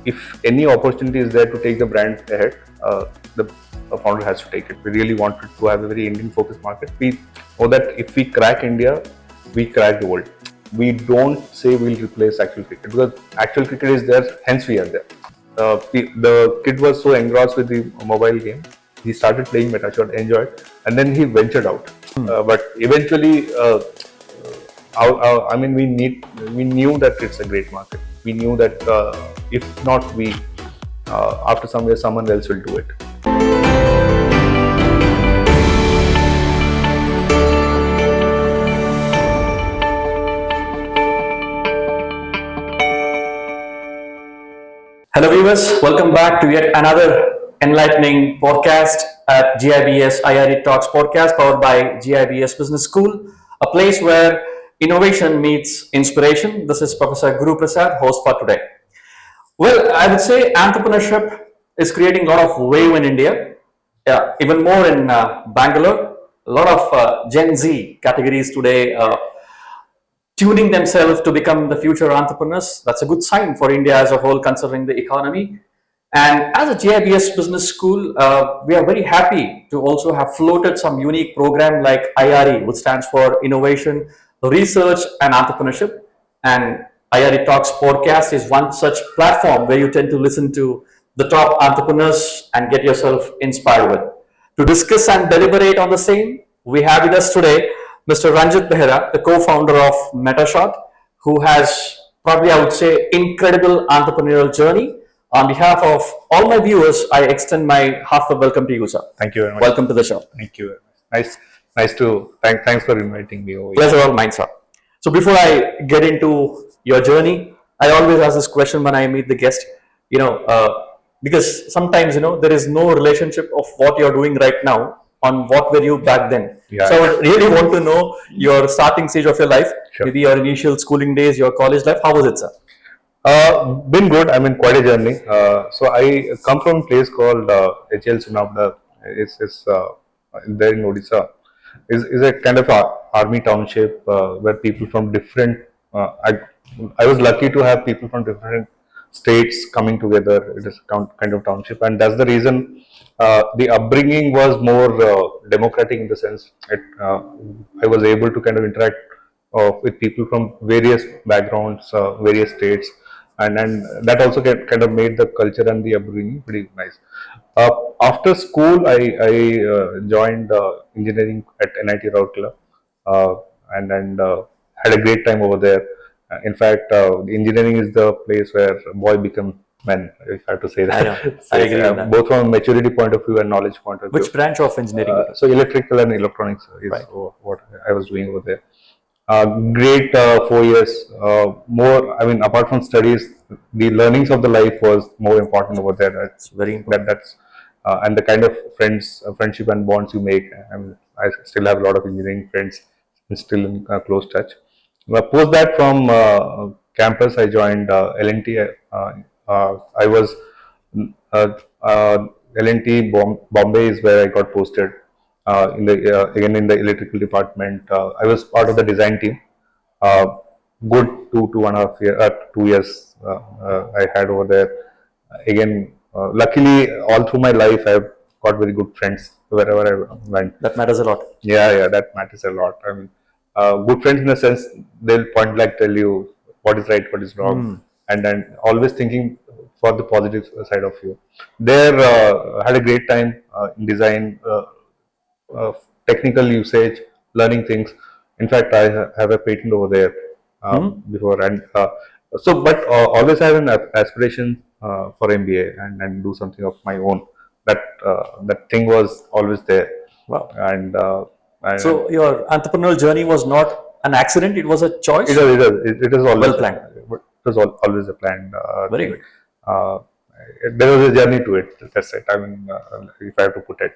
if any opportunity is there to take the brand ahead, the founder has to take it. We really wanted to have a very Indian focused market. We know that if we crack India, we crack the world. We don't say we'll replace actual cricket, because actual cricket is there, hence we are there. The kid was so engrossed with the mobile game, he started playing Metashot, enjoyed, and then he ventured out. But eventually, I mean, we knew that it's a great market. We knew that if not we, after some years, someone else will do it. Hello viewers, welcome back to yet another enlightening podcast at GIBS IRE Talks podcast powered by GIBS Business School, a place where innovation meets inspiration. This is Professor Guru Prasad, host for today. Well, I would say entrepreneurship is creating a lot of wave in India, even more in Bangalore. A lot of Gen Z categories today tuning themselves to become the future entrepreneurs. That's a good sign for India as a whole, considering the economy. And as a GIBS Business School, we are very happy to also have floated some unique program like IRE, which stands for Innovation, Research and Entrepreneurship. And IRE Talks podcast is one such platform where you tend to listen to the top entrepreneurs and get yourself inspired with. To discuss and deliberate on the same, we have with us today Mr. Ranjit Behera, the co-founder of Metashot, who has probably, I would say, incredible entrepreneurial journey. On behalf of all my viewers, I extend my heartfelt welcome to you, sir. Thank you very much. Welcome to the show. Thank you. Thanks for inviting me over. Pleasure all mine, sir. So before I get into your journey, I always ask this question when I meet the guest, because sometimes, there is no relationship of what you're doing right now on what were you back then. Yeah. So I really want to know your starting stage of your life, Sure. maybe your initial schooling days, your college life. How was it, sir? Been good. I mean, quite a journey. So I come from a place called HL Sunabda. It's there in Odisha. Is a kind of army township where people from different. I was lucky to have people from different states coming together. It is kind of township, and that's the reason. The upbringing was more democratic in the sense I was able to kind of interact with people from various backgrounds, various states, and that also kind of made the culture and the upbringing pretty nice. After school, I joined engineering at NIT Rourkela, and had a great time over there. In fact, the engineering is the place where boy becomes men, if I have to say that. I know. I agree on that. Both from a maturity point of view and knowledge point of view. Which branch of engineering? So electrical and electronics is Right. what I was doing over there. Great 4 years. More, I mean, apart from studies, the learnings of the life was more important over there. It's very important. That's and the kind of friendship and bonds you make. I mean, I still have a lot of engineering friends, and still in close touch. Post that from campus, I joined L&T. I was L&T Bombay is where I got posted. Again in the electrical department. I was part of the design team. Good 2 years I had over there. Again, luckily all through my life I've got very good friends wherever I went. That matters a lot. Yeah, that matters a lot. I mean, good friends in the sense they'll point blank tell you what is right, what is wrong, and then always thinking for the positive side of you. There, had a great time in design. Technical usage, learning things. In fact, I have a patent over there before, and but always have an aspiration for MBA and do something of my own. That thing was always there. Wow. And So your entrepreneurial journey was not an accident; it was a choice. it is always Well planned. It was always a planned. Very thing. good. There was a journey to it. That's it. I mean, if I have to put it.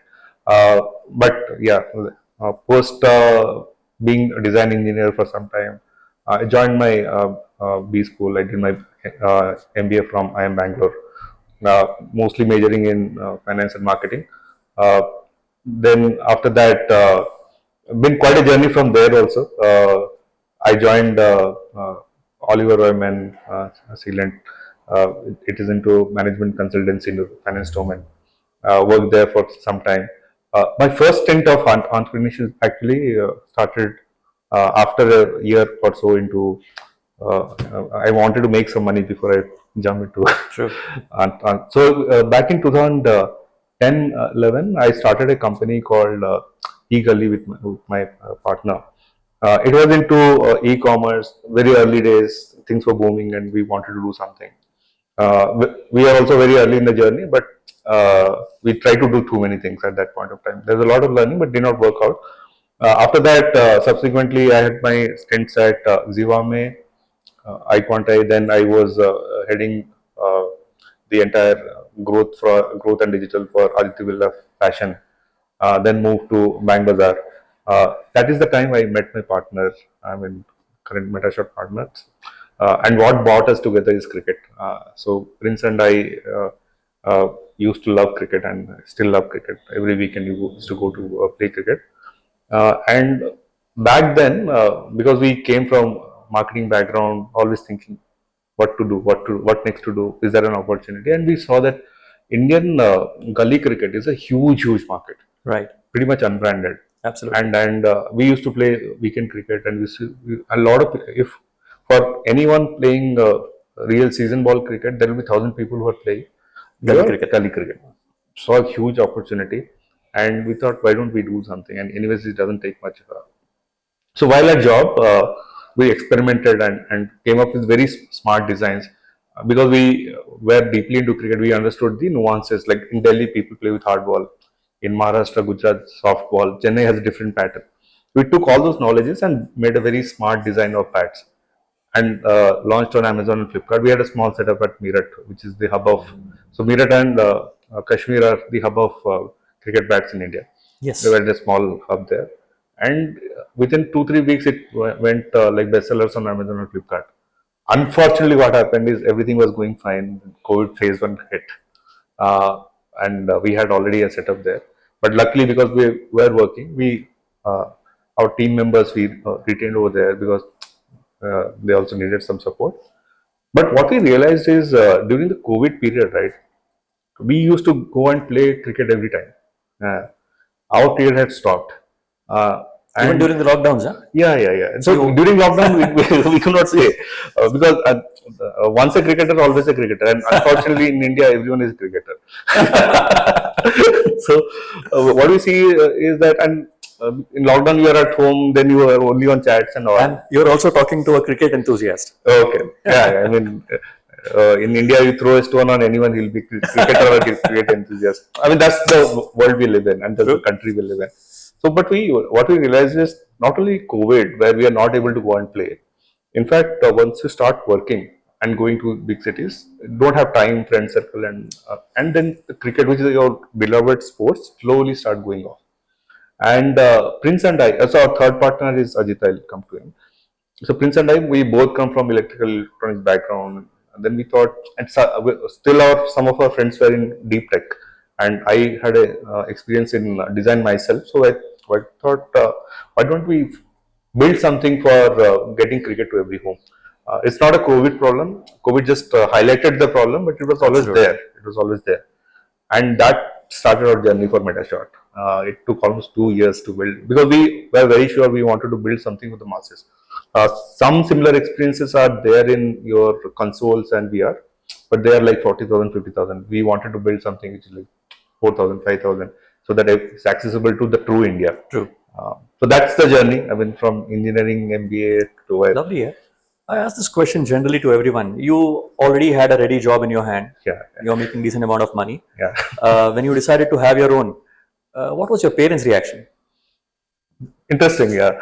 But yeah, post being a design engineer for some time, I joined my BSchool. I did my MBA from IIM Bangalore, mostly majoring in finance and marketing. Then after that, been quite a journey from there also. I joined Oliver Wyman Sealant It is into management consultancy in the finance domain. Worked there for some time. My first stint of entrepreneurship actually started after a year or so into. I wanted to make some money before I jump into. True. So back in 2010, 11, I started a company called eGully with my partner. It was into e-commerce, very early days. Things were booming, and we wanted to do something. We are also very early in the journey, but we tried to do too many things at that point of time. There's a lot of learning, but did not work out. After that, subsequently, I had my stints at Zivame, iQuantai. Then I was heading the entire growth and digital for Aditya Birla Fashion. Then moved to Bank Bazaar. That is the time I met my partner. I mean, current Metashot partners. And what brought us together is cricket. So Prince and I used to love cricket and still love cricket. Every weekend we used to go to play cricket. And back then, because we came from marketing background, always thinking what to do, what next to do, is there an opportunity? And we saw that Indian gully cricket is a huge market, Right. pretty much unbranded. Absolutely. And we used to play weekend cricket, and a lot of, if for anyone playing real season ball cricket, there will be 1,000 people who are playing gully cricket. Saw a huge opportunity, and we thought, why don't we do something? And anyways, it doesn't take much. So while at job, we experimented and came up with very smart designs. Because we were deeply into cricket, we understood the nuances. Like in Delhi, people play with hard ball. In Maharashtra, Gujarat, soft ball. Chennai has a different pattern. We took all those knowledges and made a very smart design of bats, and launched on Amazon and Flipkart. We had a small setup at Meerut, which is the hub of. So Meerut and Kashmir are the hub of cricket bats in India. Yes. We had a small hub there, and within 2-3 weeks, it went like bestsellers on Amazon and Flipkart. Unfortunately, what happened is everything was going fine. COVID phase one hit, and we had already a setup there. But luckily, because we were working, our team members we retained over there because they also needed some support. But what we realized is during the COVID period, right, we used to go and play cricket every time. Our period had stopped. Even during the lockdowns, huh? Yeah. And so during lockdown, we could not play because once a cricketer, always a cricketer. And unfortunately, in India, everyone is a cricketer. So what we see is that, and in lockdown, you are at home, then you are only on chats and all. And you're also talking to a cricket enthusiast. Okay. Yeah. I mean, in India, you throw a stone on anyone, he'll be cricketer or cricket enthusiast. I mean, that's the world we live in, and that's the country we live in. So, but what we realized is not only COVID, where we are not able to go and play. In fact, once you start working and going to big cities, don't have time, friend circle, and then the cricket, which is your beloved sports, slowly start going off. And Prince and I, so our third partner is Ajit. I'll come to him. So Prince and I, we both come from electrical electronics background. And then we thought, and still some of our friends were in deep tech, and I had a experience in design myself. So I thought, why don't we build something for getting cricket to every home? It's not a COVID problem. COVID just highlighted the problem, but it was always there. It was always there, and that started our journey for Metashot. It took almost 2 years to build because we were very sure we wanted to build something for the masses. Some similar experiences are there in your consoles and VR, but they are like 40,000, 50,000. We wanted to build something which is like 4,000, 5,000, so that it's accessible to the true India. True. So that's the journey. I mean, from engineering, MBA to Lovely. Yeah. I ask this question generally to everyone. You already had a ready job in your hand. Yeah. You're making decent amount of money. Yeah. When you decided to have your own, what was your parents' reaction? Interesting, yeah.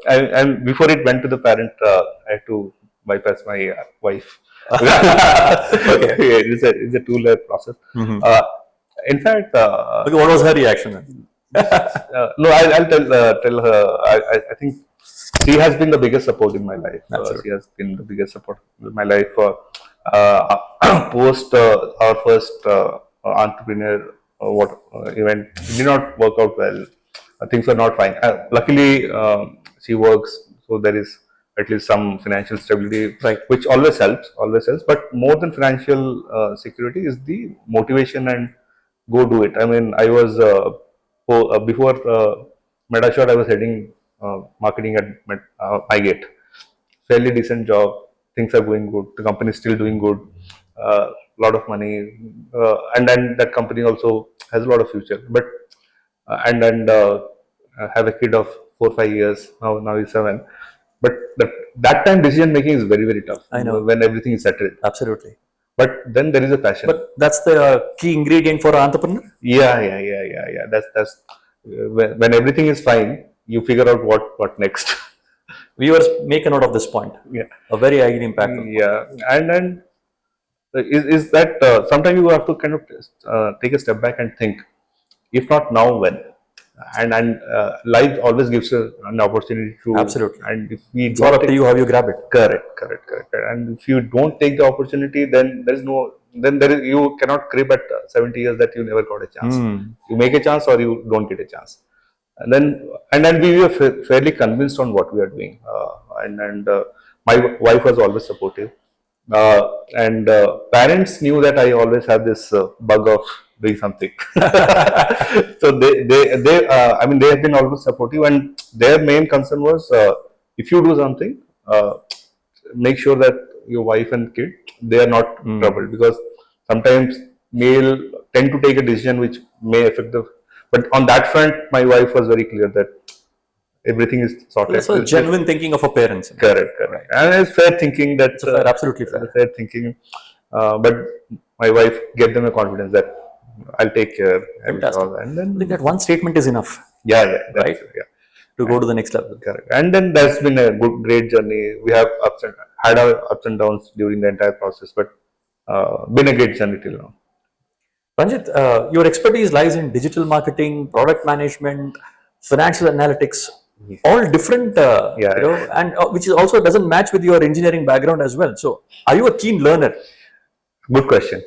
And before it went to the parent, I had to bypass my wife. Okay. It's a two-layer process. In fact, Okay, what was her reaction then? no, I'll tell her. I think she has been the biggest support in my life. She has been the biggest support in my life. Post our first entrepreneur event, it did not work out well. Things were not fine. Luckily, she works, so there is at least some financial stability, Right. which always helps, always helps. But more than financial security is the motivation and go do it. I mean, I was before Metashot, I was heading marketing at iGate. Fairly decent job. Things are going good. The company is still doing good. Lot of money, and then that company also has a lot of future. But have a kid of 4 5 years now. Now he's 7. But that time decision making is very tough. I know. When everything is settled. Absolutely. But then there is a passion. But that's the key ingredient for an entrepreneur. Yeah. That's when everything is fine, you figure out what next. Viewers, make a note of this point. Yeah. A very highly impactful. Yeah, and is that sometimes you have to kind of take a step back and think, if not now, when? And life always gives an opportunity to. Absolutely. And if we It's all don't up to take, you how you grab it. correct. And if you don't take the opportunity, then there is no. Then there is you cannot crib at 70 years that you never got a chance. You make a chance or you don't get a chance. And then we were fairly convinced on what we are doing, and my wife was always supportive, and parents knew that I always have this bug of doing something. So I mean, they have been always supportive, and their main concern was, if you do something, make sure that your wife and kid, they are not troubled, because sometimes male tend to take a decision which may affect the. But on that front, my wife was very clear that everything is sorted. That's a genuine thinking of a parents. Correct. And it's fair thinking that. Fair, absolutely fair. Fair thinking. But my wife gave them a confidence that I'll take care. Fantastic. And then. I think that one statement is enough. Yeah. Right. Yeah. To go to the next level. Correct. And then that's been a great journey. We have had our ups and downs during the entire process, but been a great journey till now. Ranjit, your expertise lies in digital marketing, product management, financial analytics, all different, and which is also doesn't match with your engineering background as well. So, are you a keen learner? Good question.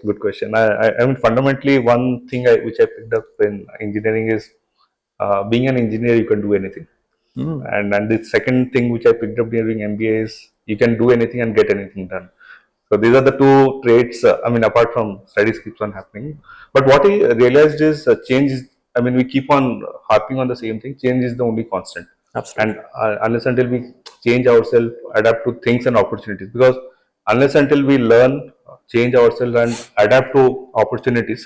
I mean, fundamentally, one thing which I picked up in engineering is being an engineer, you can do anything. And the second thing which I picked up during MBA is you can do anything and get anything done. So these are the two traits. I mean, apart from studies keeps on happening, but what I realized is change is. I mean, we keep on harping on the same thing. Change is the only constant. Absolutely. And unless until we change ourselves, adapt to things and opportunities, because unless until we learn, change ourselves and adapt to opportunities,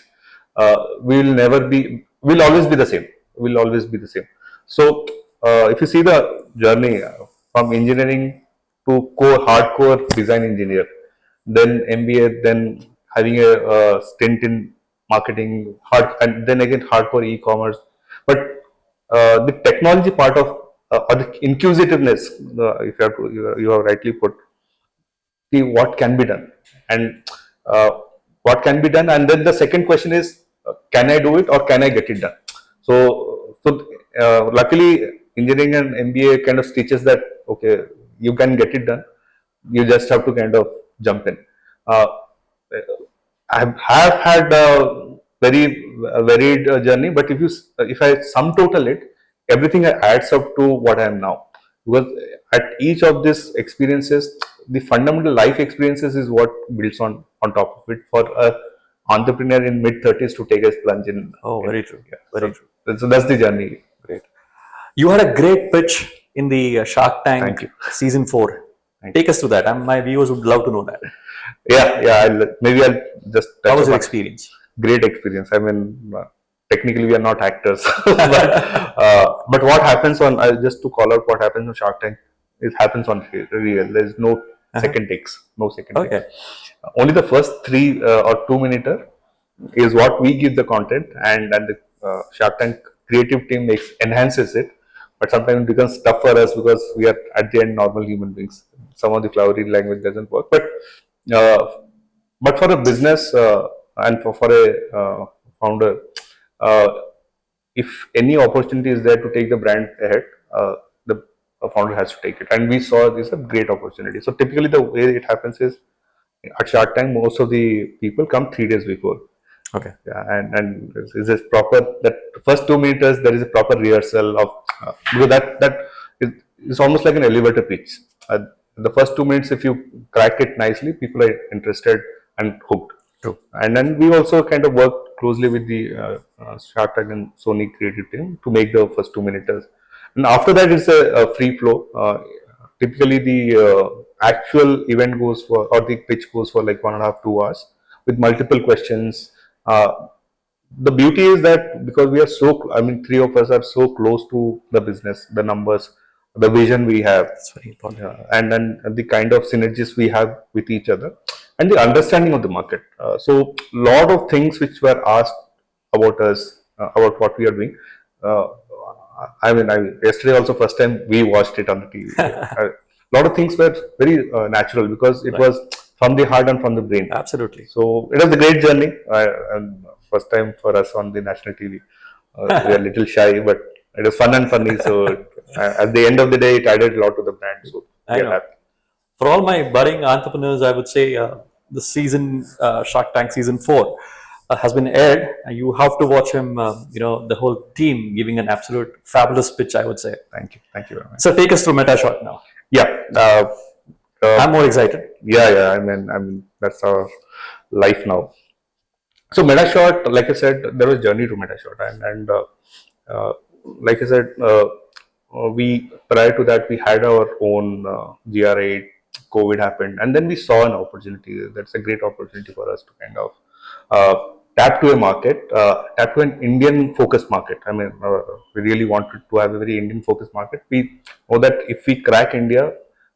we will never be. We'll always be the same. We'll always be the same. So if you see the journey from engineering to hardcore design engineer, then MBA, then having a stint in marketing, and then again hardcore e-commerce. But the technology part of or the inquisitiveness, if you have rightly put, see what can be done, and what can be done, and then the second question is, can I do it or can I get it done? So luckily, engineering and MBA kind of teaches that okay, you can get it done. You just have to kind of jump in. I have had a very varied journey, but if I sum total it, everything adds up to what I am now. Because at each of these experiences, the fundamental life experiences is what builds on top of it for a entrepreneur in mid-30s to take a plunge in. Oh, very true. Yeah. Very true. So that's the journey. Great. You had a great pitch in the Shark Tank Thank you. season 4. Take us to that. My viewers would love to know that. Yeah. Maybe I'll just. How was your experience? Great experience. I mean, technically we are not actors, but what happens on just to call out what happens on Shark Tank, it happens on real. There is no second takes, no second takes. Only the first 3 or 2 minute is what we give the content, and the Shark Tank creative team enhances it. But sometimes it becomes tough for us because we are at the end normal human beings. Some of the flowery language doesn't work, but for a business and for a founder, if any opportunity is there to take the brand ahead, the founder has to take it. And we saw this is a great opportunity. So typically the way it happens is at Shark Tank, most of the people come 3 days before. Okay. Yeah, and is this proper? That first 2 meters there is a proper rehearsal of because that is almost like an elevator pitch. the first 2 minutes, if you crack it nicely, people are interested and hooked. True. And then we also kind of worked closely with the SharkTank and Sony creative team to make the first 2 minutes. And after that, it's a free flow. Typically, the actual event goes for, or the pitch goes for like 1.5, 2 hours with multiple questions. The beauty is that because we are so, I mean, three of us are so close to the business, the numbers, the vision we have, That's very important. and then the kind of synergies we have with each other, and the understanding of the market. So, lot of things which were asked about us, about what we are doing. Uh, yesterday also first time we watched it on the TV. A lot of things were very natural because it was from the heart and from the brain. Absolutely. So it was a great journey. And first time for us on the national TV. We are a little shy, but it was fun and funny. So at the end of the day, it added a lot to the brand. So I we are know. happy. For all my budding entrepreneurs, I would say the season Shark Tank season 4 has been aired. You have to watch him. The whole team giving an absolute fabulous pitch, I would say. Thank you very much. So take us through Metashot now. Yeah. I'm more excited. Yeah. I mean, that's our life now. So Metashot, like I said, there was journey to Metashot, and like I said, we prior to that we had our own GRA. COVID happened, and then we saw an opportunity. That's a great opportunity for us to kind of tap to a market, tap to an Indian focused market. I mean, we really wanted to have a very Indian focused market. We know that if we crack India,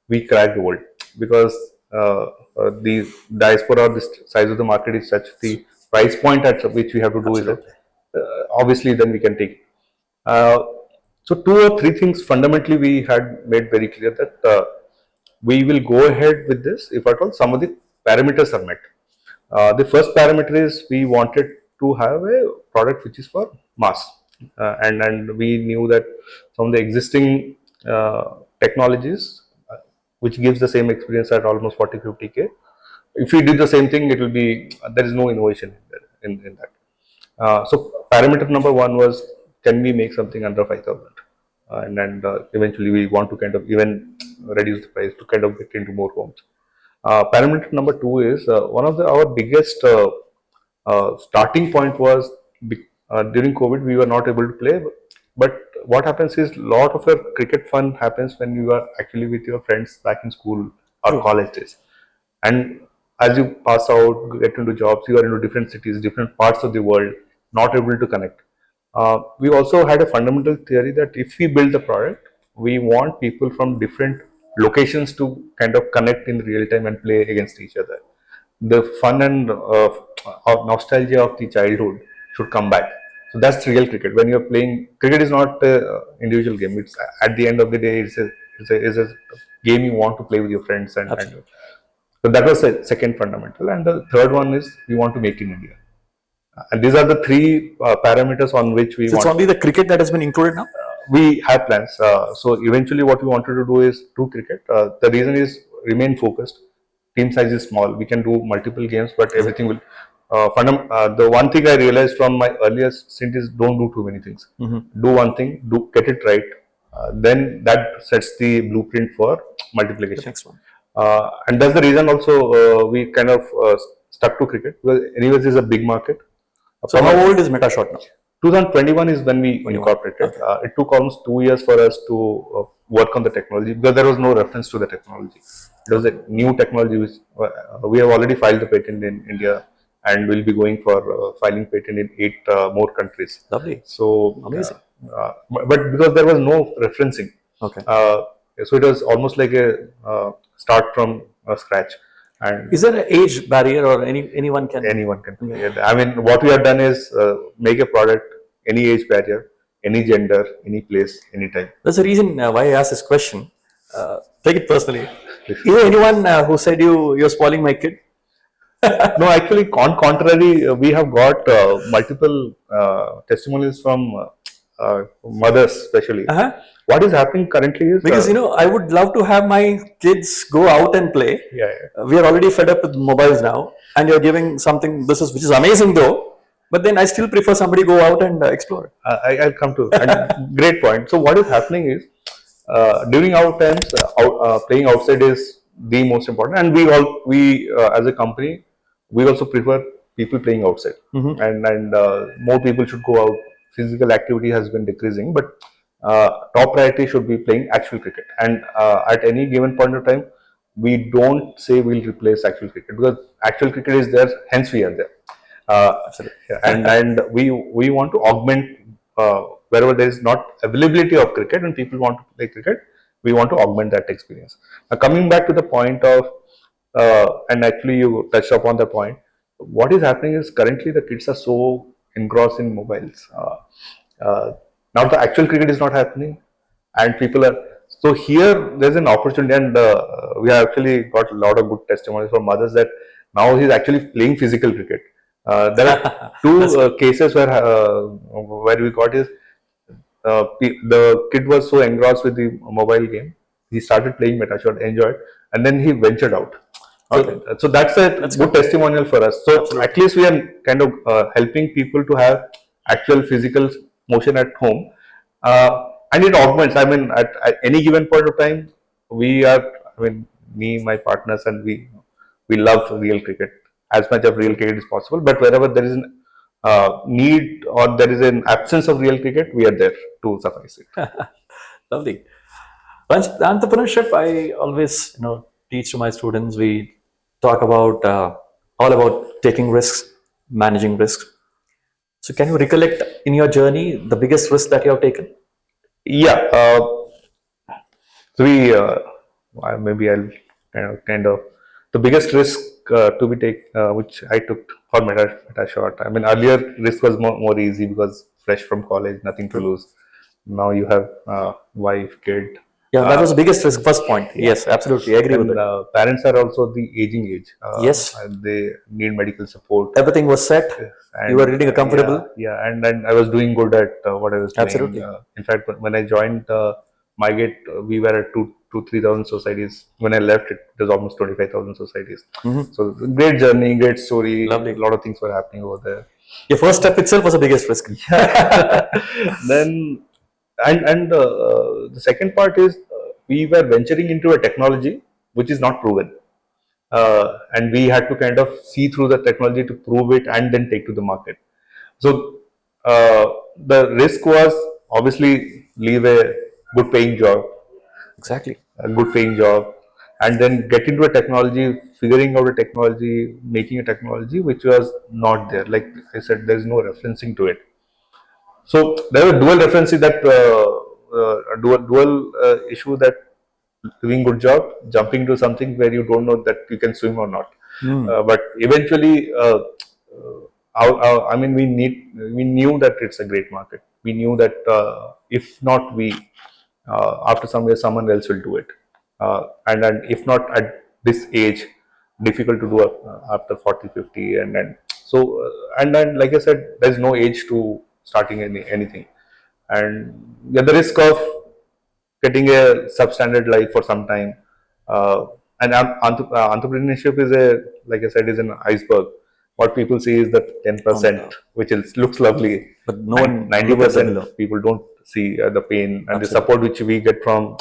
we crack the world, because the diaspora, the size of the market is such, the price point at which we have to do is it. Obviously, then we can take it. So 2 or 3 things fundamentally we had made very clear that we will go ahead with this if at all some of the parameters are met. The first parameter is we wanted to have a product which is for mass, and we knew that some of the existing technologies, which gives the same experience at almost 40-50K. If we did the same thing, it will be, there is no innovation in that. So parameter number 1 was, can we make something under 5,000? And eventually we want to kind of even reduce the price to kind of get into more homes. Parameter number 2 is one of our biggest starting point was during COVID we were not able to play, but what happens is lot of your cricket fun happens when you are actually with your friends back in school or college days, and as you pass out, get into jobs, you are into different cities, different parts of the world, not able to connect. We also had a fundamental theory that if we build the product, we want people from different locations to kind of connect in real time and play against each other. The fun and nostalgia of the childhood should come back. So that's real cricket. When you're playing, cricket is not an individual game. It's at the end of the day, it's a game you want to play with your friends. And so that was the second fundamental. And the third one is we want to make in India. And these are the 3 parameters on which we So it's only the cricket that has been included now? We have plans. So eventually what we wanted to do is do cricket. The reason is remain focused. Team size is small. We can do multiple games, but everything will... the one thing I realized from my earliest stint is don't do too many things. Do one thing, get it right. Then that sets the blueprint for multiplication. The next one. And that's the reason also we kind of stuck to cricket, because anyways it's a big market. So how old is Metashot now? 2021 is when we incorporated. It took almost 2 years for us to work on the technology, because there was no reference to the technology. It was a new technology which we have already filed the patent in India, and we'll be going for filing patent in 8 more countries. Lovely. So amazing. But because there was no referencing, so it was almost like a start from scratch. And is there an age barrier, or anyone can? Anyone can play. I mean, what we have done is make a product, any age barrier, any gender, any place, anytime. That's the reason why I asked this question. Take it personally. Is there anyone who said you're spoiling my kid? No, actually, on contrary, we have got multiple testimonials from mothers, especially. What is happening currently is, because I would love to have my kids go out and play. We are already fed up with mobiles now, and you're giving something which is amazing though. But then I still prefer somebody go out and explore. I'll come to and great point. So what is happening is, during our times, playing outside is the most important, and we as a company we also prefer people playing outside, and more people should go out. Physical activity has been decreasing, but top priority should be playing actual cricket. And at any given point of time, we don't say we'll replace actual cricket, because actual cricket is there, hence we are there. Absolutely. And we want to augment wherever there is not availability of cricket and people want to play cricket, we want to augment that experience. Now, coming back to the point of and actually you touched upon the point, what is happening is currently the kids are so engrossed in mobiles. Now the actual cricket is not happening, and people are, so here there's an opportunity, and we have actually got a lot of good testimonies from mothers that now he's actually playing physical cricket. There are two cases where we got is the kid was so engrossed with the mobile game, he started playing Metashot, enjoyed, and then he ventured out. Okay. So that's a good testimonial for us. So at least we are kind of helping people to have actual physical motion at home, and it augments. I mean, at any given point of time, we are. I mean, me, my partners, and we love real cricket, as much of real cricket is possible. But wherever there is an need or there is an absence of real cricket, we are there to suffice it. Lovely. Entrepreneurship, I always, teach to my students. We talk about all about taking risks, managing risks. So, can you recollect in your journey the biggest risk that you have taken? Yeah. So maybe I'll kind of the biggest risk to be take which I took for Metashot. I mean, earlier risk was more easy because fresh from college, nothing to lose. Now you have wife, kid. Yeah, that was the biggest risk. First point. Yes, absolutely, I agree with And it. parents are also the aging age. Yes. And they need medical support. Everything was set. And, You were reading a comfortable. Yeah, and I was doing good at what I was doing. Absolutely. In fact, when I joined MyGate, we were at 3,000 societies. When I left, it was almost 25,000 societies. So great journey, great story. Lovely. A lot of things were happening over there. Your first step itself was the biggest risk. Then, and the second part is we were venturing into a technology which is not proven. And we had to kind of see through the technology to prove it and then take to the market. So the risk was obviously leave a good paying job, Exactly. a good paying job, and then get into a technology, figuring out a technology, making a technology which was not there. Like I said, there's no referencing to it. So there were dual references that dual issue that doing good job, jumping to something where you don't know that you can swim or not. But eventually, I mean, we knew that it's a great market. We knew that if not we, after some years, someone else will do it. And if not at this age, difficult to do after 40, 50, and then so and then like I said, there's no age to starting anything, and yeah, the risk of getting a substandard life for some time. And entrepreneurship is a, like I said, is an iceberg. What people see is that 10%, which looks lovely, But no one 90% people don't see the pain and the support which we get from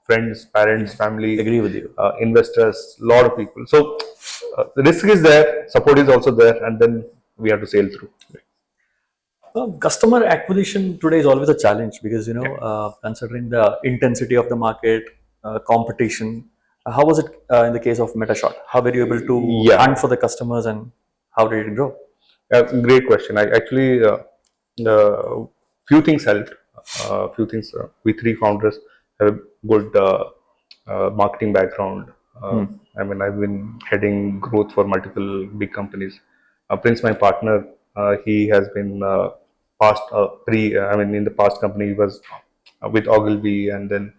friends, parents, family, agree with you. investors, lot of people. So the risk is there, support is also there, and then we have to sail through. Customer acquisition today is always a challenge because considering the intensity of the market, competition. How was it in the case of Metashot? How were you able to hunt for the customers and how did it grow? Great question. I actually few things helped. Few things. We three founders have a good marketing background. I mean, I've been heading growth for multiple big companies. Prince, my partner, he has been past I mean, in the past company he was with Ogilvy, and then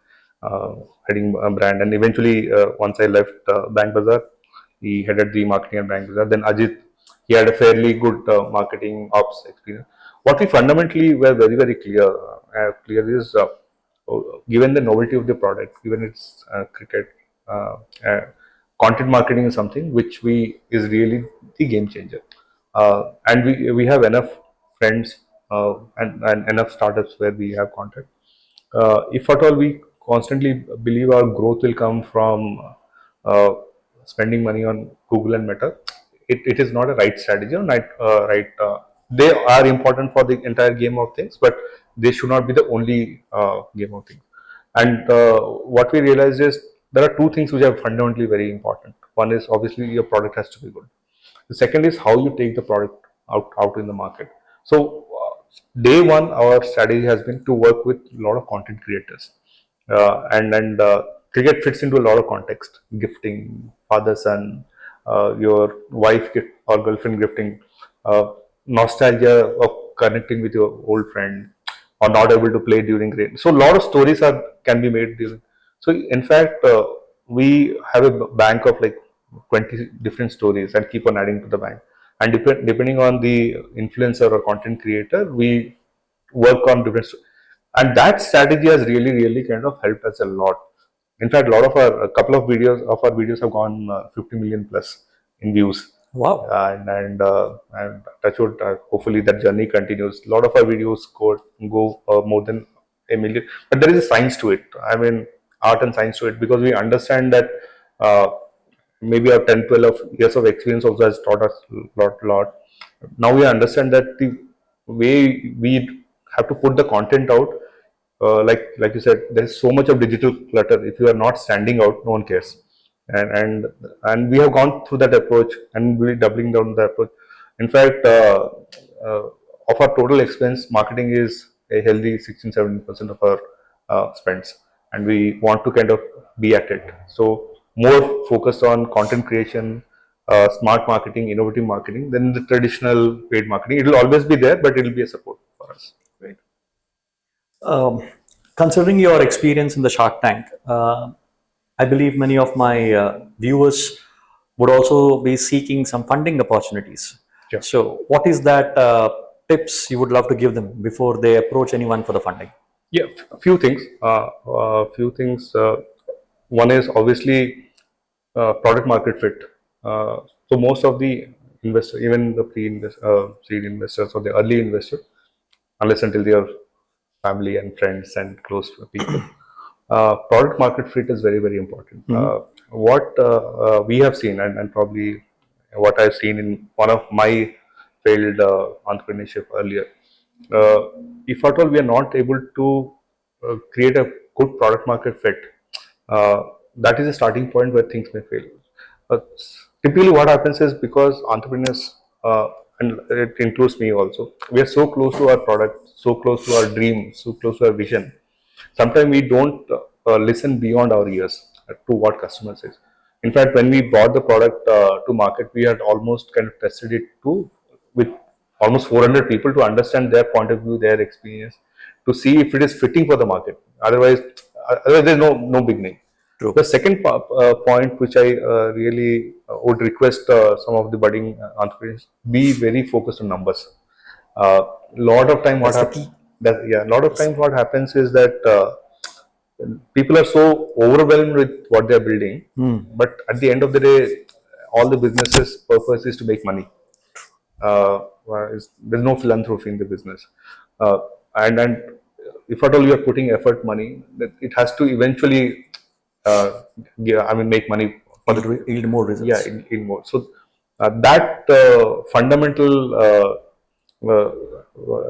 heading a brand. And eventually, once I left Bank Bazaar, he headed the marketing and Bank Bazaar. Then Ajit, he had a fairly good marketing ops experience. What we fundamentally were very clear is given the novelty of the product, given its cricket, content marketing is something which we is really the game changer. And we have enough friends and enough startups where we have contact. If at all we constantly believe our growth will come from uh, spending money on Google and Meta, it is not a right strategy or they are important for the entire game of things, but they should not be the only game of things. And what we realized is there are two things which are fundamentally very important. One is obviously your product has to be good. The second is how you take the product out in the market. So day one, our strategy has been to work with a lot of content creators, and cricket fits into a lot of context: gifting, father son, your wife gift or girlfriend gifting, nostalgia of connecting with your old friend, or not able to play during rain. So a lot of stories are can be made during. So in fact, we have a bank of like 20 different stories and keep on adding to the bank. And depending on the influencer or content creator, we work on different. And that strategy has really kind of helped us a lot. In fact, a couple of videos of our videos have gone 50 million plus in views. Wow. And touch wood, hopefully that journey continues. A lot of our videos go more than a million, but there is a science to it. I mean, art and science to it, because we understand that uh, maybe our 10, 12 years of experience also has taught us lot. Now we understand that the way we have to put the content out, like you said, there is so much of digital clutter. If you are not standing out, no one cares. And we have gone through that approach, and we're doubling down the approach. In fact, uh, of our total expense, marketing is a healthy 16-17% of our spends, and we want to kind of be at it. So more focused on content creation, smart marketing, innovative marketing than the traditional paid marketing. It will always be there, but it will be a support for us. Great. Um, Considering your experience in the Shark Tank, I believe many of my viewers would also be seeking some funding opportunities. Sure. So, what is that tips you would love to give them before they approach anyone for the funding? Yeah, a few things. One is obviously product market fit. So most of the investors, even the seed investors or the early investors, unless until they are family and friends and close people, product market fit is very important. What we have seen, and probably what I've seen in one of my failed entrepreneurship earlier, uh, if at all we are not able to create a good product market fit, that is a starting point where things may fail. Uh, Typically, what happens is because entrepreneurs, and it includes me also, we are so close to our product, so close to our dream, so close to our vision. Sometimes we don't listen beyond our ears to what customer says. In fact, when we brought the product to market, we had almost kind of tested it to with almost 400 people to understand their point of view, their experience, to see if it is fitting for the market. Otherwise there's no beginning. True. The second point, which I really would request some of the budding entrepreneurs, be very focused on numbers. Lot of time, That's the key. lot of times what happens is that people are so overwhelmed with what they're building, but at the end of the day, all the businesses' purpose is to make money. There's no philanthropy in the business, and if at all you are putting effort, money, that it has to eventually, make money for the Yield more results. in more. So that fundamental.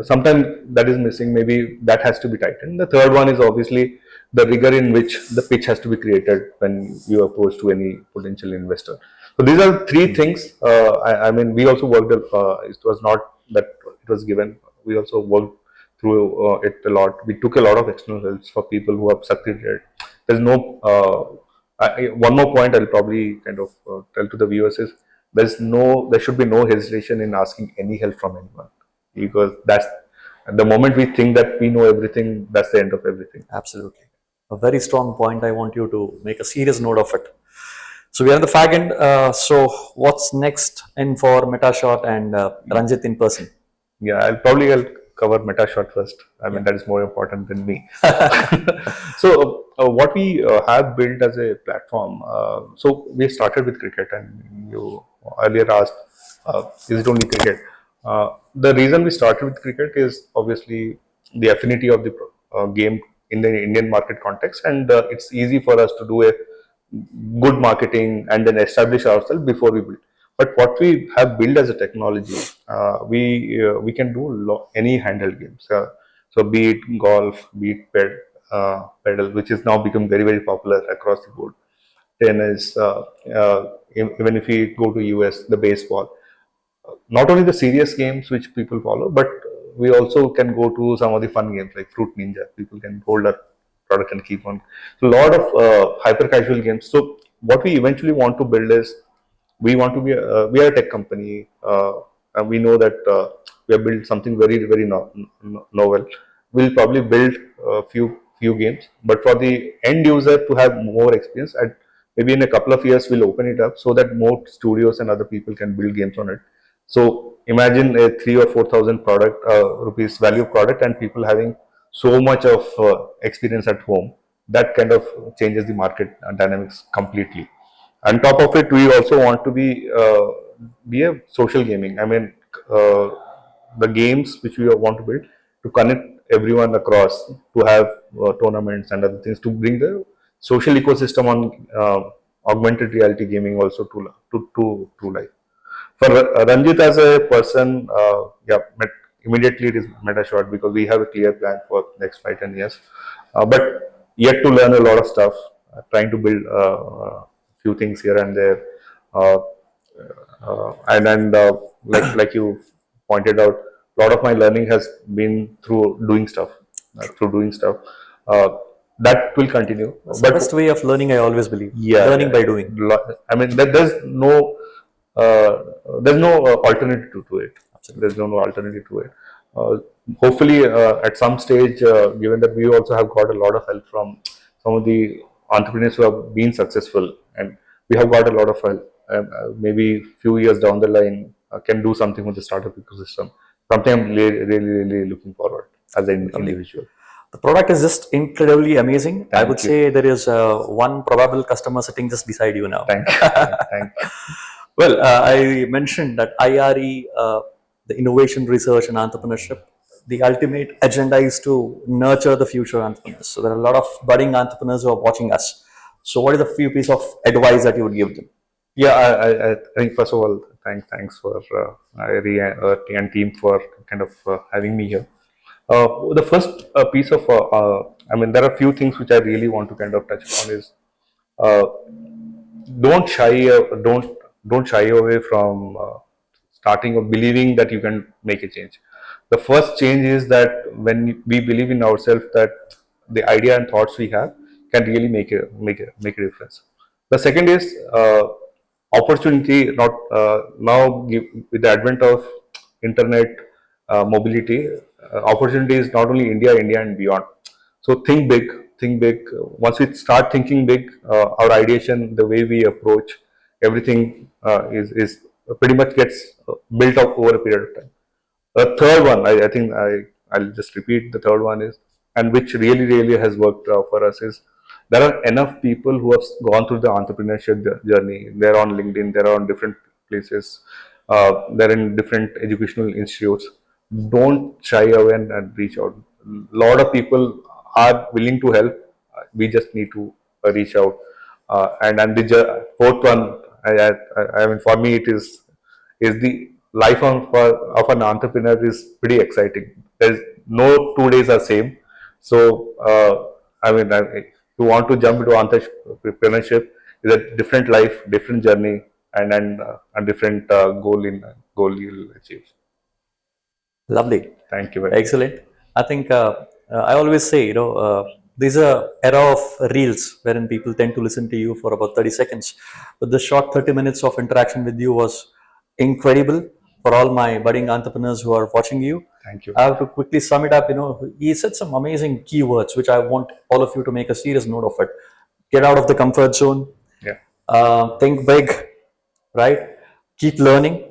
Sometimes that is missing. Maybe that has to be tightened. The third one is obviously the rigor in which the pitch has to be created when you approach to any potential investor. So these are three things. I mean, we also worked. It was not that it was given. We also worked through it a lot. We took a lot of external helps for people who have succeeded. There's no. One more point I'll probably kind of tell to the viewers is there should be no hesitation in asking any help from anyone, because that's the moment we think that we know everything, that's the end of everything. Absolutely. A very strong point. I want you to make a serious note of it. So we are in the fag end. So what's next in for Metashot and Ranjit in person? Yeah, I'll cover Metashot first. I mean, that is more important than me. So what we have built as a platform, so we started with cricket, and you earlier asked, is it only cricket? The reason we started with cricket is obviously the affinity of the game in the Indian market context, and it's easy for us to do a good marketing and then establish ourselves before we build. But what we have built as a technology, we can do any handheld games. So be it golf, be it pedal, which is now become very popular across the board. Tennis, even if we go to US, the baseball, not only the serious games which people follow, but we also can go to some of the fun games like Fruit Ninja. People can hold a product and keep on. So a lot of hyper casual games. So what we eventually want to build is we are a tech company, and we know that we have built something very novel. We'll probably build a few games, but for the end user to have more experience, and maybe in a couple of years we'll open it up so that more studios and other people can build games on it. So imagine a 3 or 4 thousand product rupees value product, and people having so much of experience at home. That kind of changes the market dynamics completely. On top of it, we also want to be a social gaming. I mean, the games which we want to build to connect everyone across, to have tournaments and other things, to bring the social ecosystem on augmented reality gaming also to life. For Ranjit as a person, immediately it is Metashot, because we have a clear plan for next 5-10 years. But yet to learn a lot of stuff, trying to build few things here and there, uh, and like you pointed out, a lot of my learning has been through doing stuff, uh, that will continue. That's the But best way of learning, I always believe. yeah, Learning by doing. I mean, uh, there's no alternative to it. Absolutely. There's no alternative to it. Uh, Hopefully, at some stage, given that we also have got a lot of help from some of the entrepreneurs who have been successful, and we have got a lot of help. And maybe few years down the line, can do something with the startup ecosystem. Something I'm really looking forward as an individual. The product is just incredibly amazing. I would you. say there is one probable customer sitting just beside you now. Thank you. Thank you. Well, I mentioned that IRE, the innovation research and entrepreneurship, the ultimate agenda is to nurture the future entrepreneurs. So there are a lot of budding entrepreneurs who are watching us. So what is the few piece of advice that you would give them? Yeah, I think first of all, thanks for IRE and team for kind of having me here. The first piece of, I mean, there are a few things which I really want to kind of touch upon is, uh, don't shy don't shy away from starting or believing that you can make a change. The first change is that when we believe in ourselves, that the idea and thoughts we have can really make a difference. The second is opportunity. Not with the advent of internet, mobility, opportunity is not only India and beyond. So think big, think big. Once we start thinking big, our ideation, the way we approach everything, is pretty much gets built up over a period of time. The third one, I think I'll just repeat. The third one is, and which really has worked for us, is there are enough people who have gone through the entrepreneurship journey. They're on LinkedIn, they're on different places, they're in different educational institutes. Don't shy away and reach out. A lot of people are willing to help. We just need to reach out. And the fourth one, I mean, for me, it is the life of an entrepreneur is pretty exciting. There's no 2 days are same. So I mean, if you want to jump into entrepreneurship, is a different life, different journey, and a different goal you'll achieve. Lovely. Thank you very much. Excellent. I think I always say, there's a era of reels wherein people tend to listen to you for about 30 seconds. But the short 30 minutes of interaction with you was incredible. For all my budding entrepreneurs who are watching you, Thank you. I have to quickly sum it up. He said some amazing keywords, which I want all of you to make a serious note of it. Get out of the comfort zone. Yeah. Think big, right? Keep learning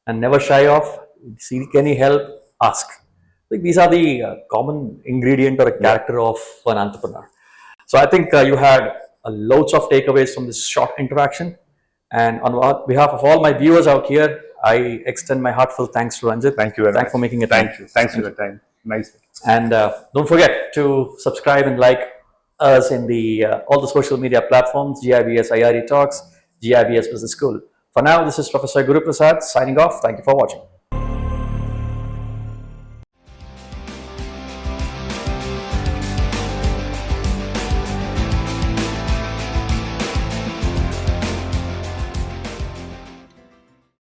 and never shy off. Seek any help, ask. Like these are the common ingredient or a character of an entrepreneur. So I think you had loads of takeaways from this short interaction. And on behalf of all my viewers out here, I extend my heartfelt thanks to Ranjit. Thank you very much. Thanks for making it. Thank you. Thanks for your time. Nice. And don't forget to subscribe and like us in the all the social media platforms, GIBS IRE Talks, GIBS Business School. For now, this is Professor Guru Prasad signing off. Thank you for watching.